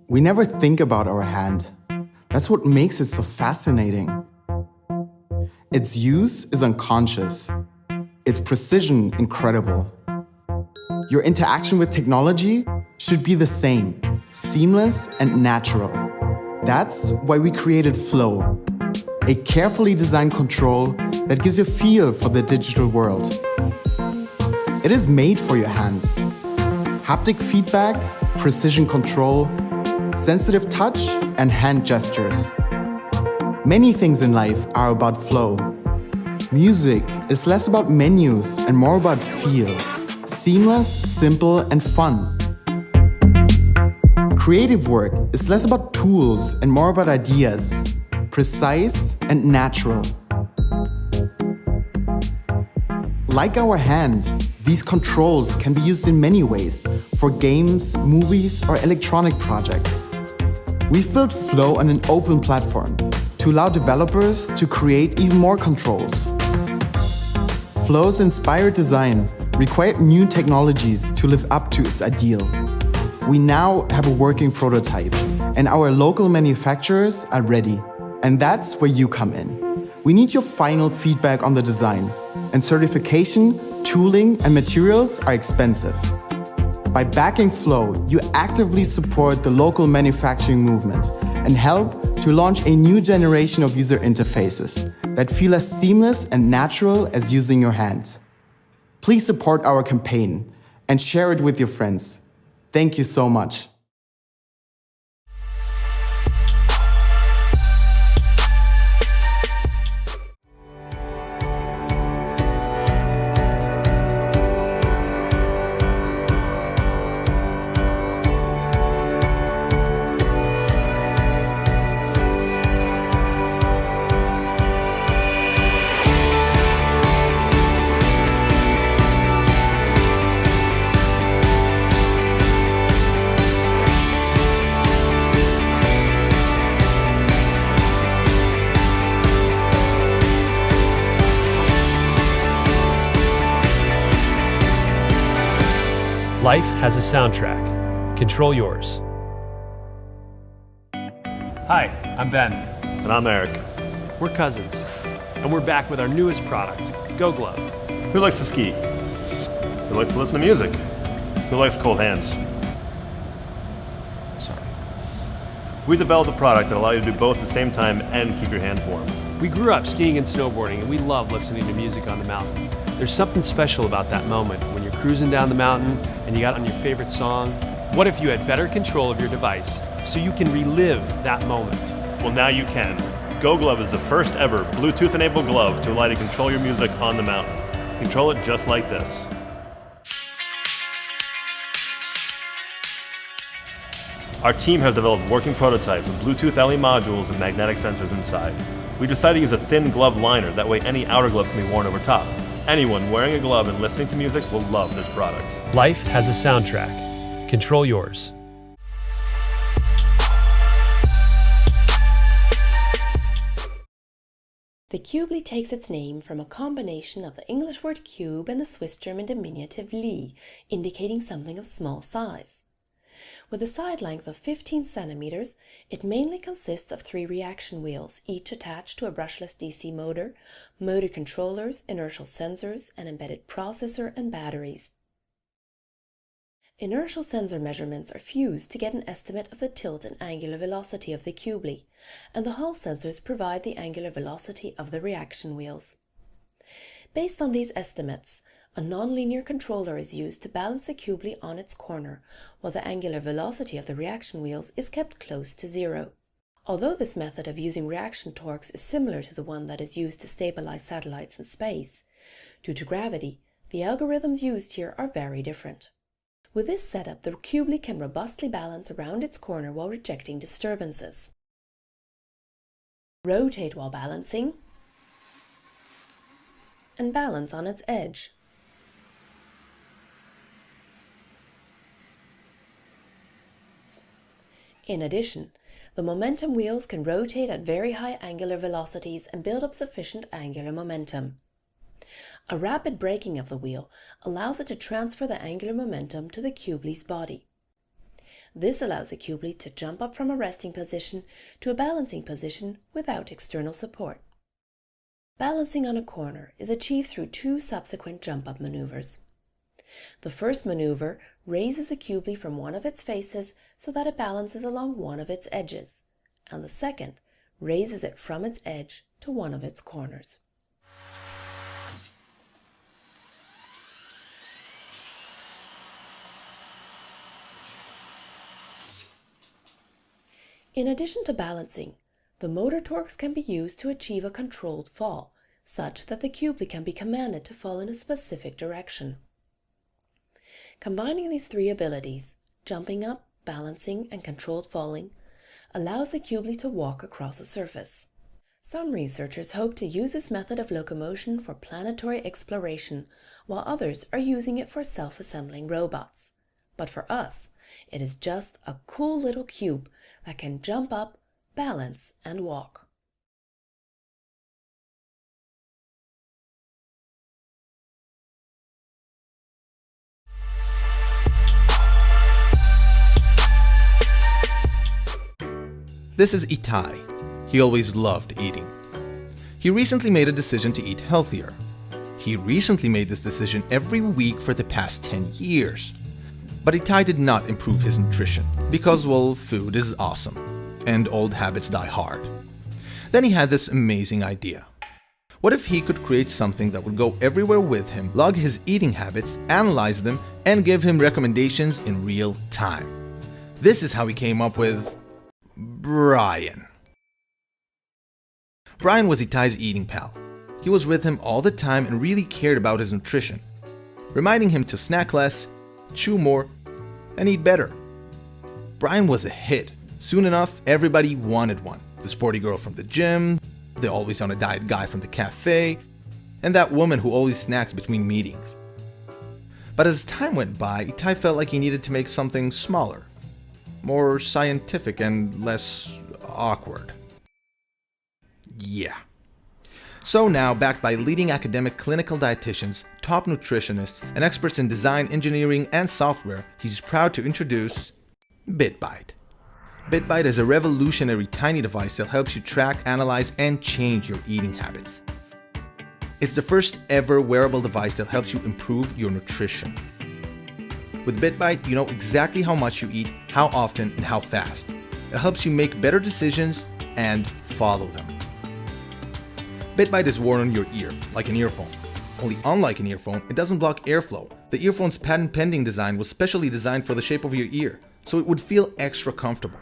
We never think about our hand. That's what makes it so fascinating. Its use is unconscious. Its precision incredible. Your interaction with technology should be the same, seamless and natural. That's why we created Flow, a carefully designed control that gives you a feel for the digital world. It is made for your hand. Haptic feedback, precision control, sensitive touch, and hand gestures. Many things in life are about flow. Music is less about menus and more about feel. Seamless, simple, and fun. Creative work is less about tools and more about ideas. Precise and natural. Like our hand, these controls can be used in many ways for games, movies, or electronic projects. We've built Flow on an open platform to allow developers to create even more controls. Flow's inspired design required new technologies to live up to its ideal. We now have a working prototype, and our local manufacturers are ready. And that's where you come in. We need your final feedback on the design, and certification, tooling, and materials are expensive. By backing Flow, you actively support the local manufacturing movement and help to launch a new generation of user interfaces that feel as seamless and natural as using your hand. Please support our campaign and share it with your friends. Thank you so much. Life has a soundtrack. Control yours. Hi, I'm Ben. And I'm Eric. We're cousins, and we're back with our newest product, Go Glove. Who likes to ski? Who likes to listen to music? Who likes cold hands? Sorry. We developed a product that allows you to do both at the same time and keep your hands warm. We grew up skiing and snowboarding, and we love listening to music on the mountain. There's something special about that moment when you're cruising down the mountain and you got on your favorite song. What if you had better control of your device so you can relive that moment? Well, now you can. Go Glove is the first ever Bluetooth-enabled glove to allow you to control your music on the mountain. Control it just like this. Our team has developed working prototypes with Bluetooth LE modules and magnetic sensors inside. We decided to use a thin glove liner, that way any outer glove can be worn over top. Anyone wearing a glove and listening to music will love this product. Life has a soundtrack. Control yours. The Cubli takes its name from a combination of the English word cube and the Swiss German diminutive Li, indicating something of small size. With a side length of 15 centimeters, it mainly consists of 3 reaction wheels, each attached to a brushless DC motor, motor controllers, inertial sensors, an embedded processor, and batteries. Inertial sensor measurements are fused to get an estimate of the tilt and angular velocity of the Cubli, and the Hall sensors provide the angular velocity of the reaction wheels. Based on these estimates, a nonlinear controller is used to balance the Cubli on its corner, while the angular velocity of the reaction wheels is kept close to zero. Although this method of using reaction torques is similar to the one that is used to stabilize satellites in space, due to gravity, the algorithms used here are very different. With this setup, the Cubli can robustly balance around its corner while rejecting disturbances. Rotate while balancing, and balance on its edge. In addition, the momentum wheels can rotate at very high angular velocities and build up sufficient angular momentum. A rapid braking of the wheel allows it to transfer the angular momentum to the Cubli's body. This allows the Cubli to jump up from a resting position to a balancing position without external support. Balancing on a corner is achieved through two subsequent jump-up maneuvers. The first maneuver raises a Cubli from one of its faces so that it balances along one of its edges, and the second raises it from its edge to one of its corners. In addition to balancing, the motor torques can be used to achieve a controlled fall, such that the Cubli can be commanded to fall in a specific direction. Combining these three abilities, jumping up, balancing, and controlled falling, allows the Cubli to walk across a surface. Some researchers hope to use this method of locomotion for planetary exploration, while others are using it for self-assembling robots. But for us, it is just a cool little cube that can jump up, balance, and walk. This is Itai. He always loved eating. He recently made a decision to eat healthier. He recently made this decision every week for the past 10 years. But Itai did not improve his nutrition because, well, food is awesome and old habits die hard. Then he had this amazing idea. What if he could create something that would go everywhere with him, log his eating habits, analyze them, and give him recommendations in real time? This is how he came up with Brian. Brian was Itai's eating pal. He was with him all the time and really cared about his nutrition, reminding him to snack less, chew more, and eat better. Brian was a hit. Soon enough, everybody wanted one. The sporty girl from the gym, the always on a diet guy from the cafe, and that woman who always snacks between meetings. But as time went by, Itai felt like he needed to make something smaller, more scientific and less awkward. Yeah. So now, backed by leading academic clinical dietitians, top nutritionists, and experts in design, engineering, and software, he's proud to introduce BitBite. BitBite is a revolutionary tiny device that helps you track, analyze, and change your eating habits. It's the first ever wearable device that helps you improve your nutrition. With BitBite, you know exactly how much you eat, how often, and how fast. It helps you make better decisions and follow them. BitBite is worn on your ear, like an earphone. Only unlike an earphone, it doesn't block airflow. The earphone's patent-pending design was specially designed for the shape of your ear, so it would feel extra comfortable.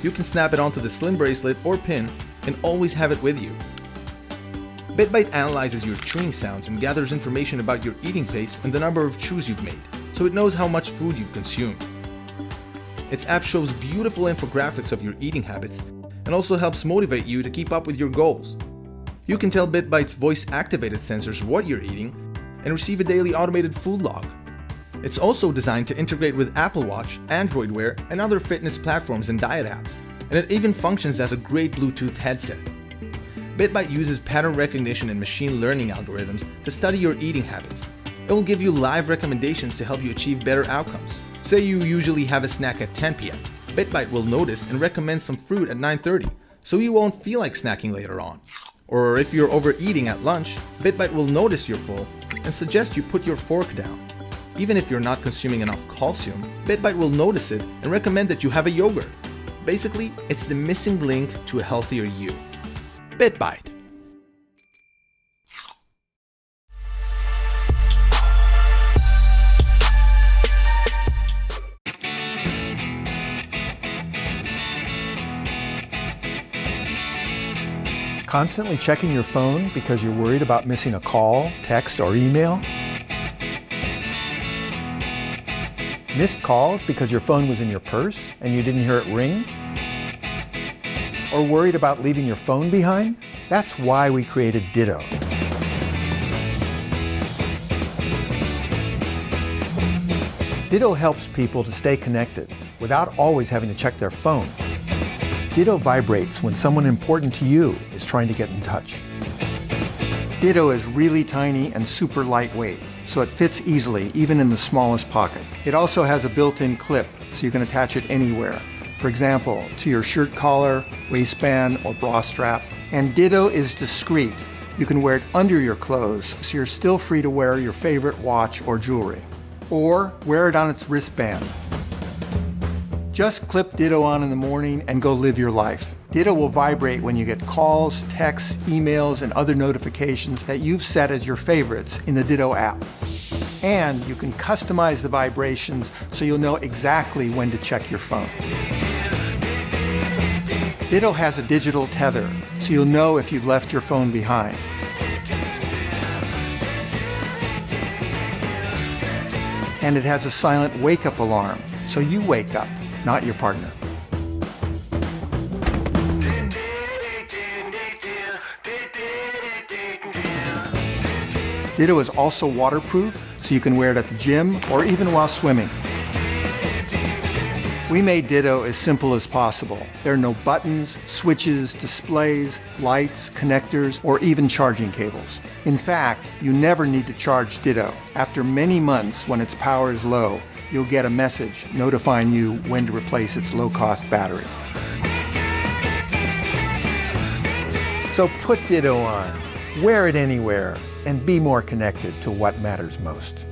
You can snap it onto the slim bracelet or pin and always have it with you. BitBite analyzes your chewing sounds and gathers information about your eating pace and the number of chews you've made, so it knows how much food you've consumed. Its app shows beautiful infographics of your eating habits and also helps motivate you to keep up with your goals. You can tell BitBite's voice-activated sensors what you're eating and receive a daily automated food log. It's also designed to integrate with Apple Watch, Android Wear, and other fitness platforms and diet apps, and it even functions as a great Bluetooth headset. BitBite uses pattern recognition and machine learning algorithms to study your eating habits. It will give you live recommendations to help you achieve better outcomes. Say you usually have a snack at 10 p.m. BitBite will notice and recommend some fruit at 9:30, so you won't feel like snacking later on. Or if you're overeating at lunch, BitBite will notice you're full and suggest you put your fork down. Even if you're not consuming enough calcium, BitBite will notice it and recommend that you have a yogurt. Basically, it's the missing link to a healthier you. BitBite. Constantly checking your phone because you're worried about missing a call, text, or email? Missed calls because your phone was in your purse and you didn't hear it ring? Or worried about leaving your phone behind? That's why we created Ditto. Ditto helps people to stay connected without always having to check their phone. Ditto vibrates when someone important to you is trying to get in touch. Ditto is really tiny and super lightweight, so it fits easily even in the smallest pocket. It also has a built-in clip, so you can attach it anywhere. For example, to your shirt collar, waistband, or bra strap. And Ditto is discreet. You can wear it under your clothes, so you're still free to wear your favorite watch or jewelry. Or wear it on its wristband. Just clip Ditto on in the morning and go live your life. Ditto will vibrate when you get calls, texts, emails, and other notifications that you've set as your favorites in the Ditto app. And you can customize the vibrations so you'll know exactly when to check your phone. Ditto has a digital tether, so you'll know if you've left your phone behind. And it has a silent wake-up alarm, so you wake up, not your partner. Ditto is also waterproof, so you can wear it at the gym or even while swimming. We made Ditto as simple as possible. There are no buttons, switches, displays, lights, connectors, or even charging cables. In fact, you never need to charge Ditto. After many months, when its power is low, you'll get a message notifying you when to replace its low-cost battery. So put Ditto on, wear it anywhere, and be more connected to what matters most.